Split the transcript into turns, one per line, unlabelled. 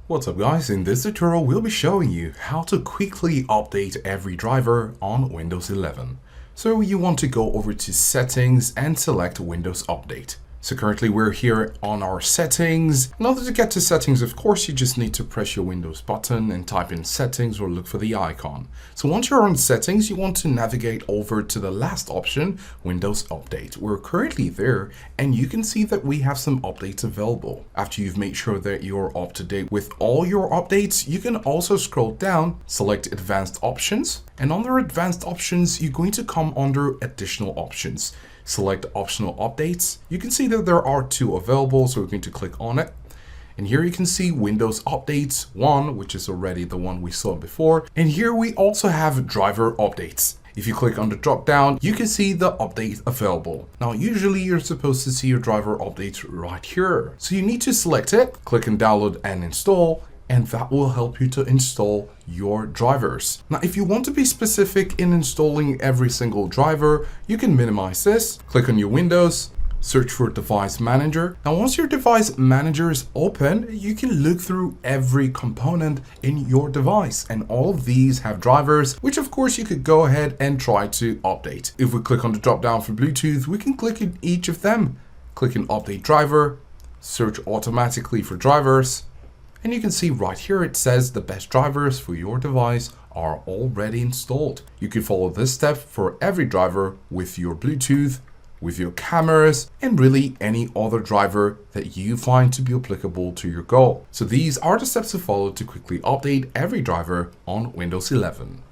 What's up guys, in this tutorial we'll be showing you how to quickly update every driver on Windows 11. So you want to go over to settings and select Windows Update. So currently we're here on our settings. In order to get to settings, of course, you just need to press your Windows button and type in settings or look for the icon. So once you're on settings, you want to navigate over to the last option, Windows Update. We're currently there and you can see that we have some updates available. After you've made sure that you're up to date with all your updates, you can also scroll down, select Advanced Options, and under Advanced Options, you're going to come under Additional Options. Select Optional Updates. You can see that there are two available, so we're going to click on it. And here you can see Windows Updates 1, which is already the one we saw before. And here we also have driver updates. If you click on the drop down, you can see the update available. Now, usually you're supposed to see your driver updates right here. So you need to select it, click on download and install, and that will help you to install your drivers. Now, if you want to be specific in installing every single driver, you can minimize this, click on your Windows, search for Device Manager. Now, once your Device Manager is open, you can look through every component in your device, and all of these have drivers, which of course you could go ahead and try to update. If we click on the drop down for Bluetooth, we can click on each of them, click on Update Driver, search automatically for drivers, and you can see right here it says the best drivers for your device are already installed. You can follow this step for every driver with your Bluetooth, with your cameras, and really any other driver that you find to be applicable to your goal. So these are the steps to follow to quickly update every driver on Windows 11.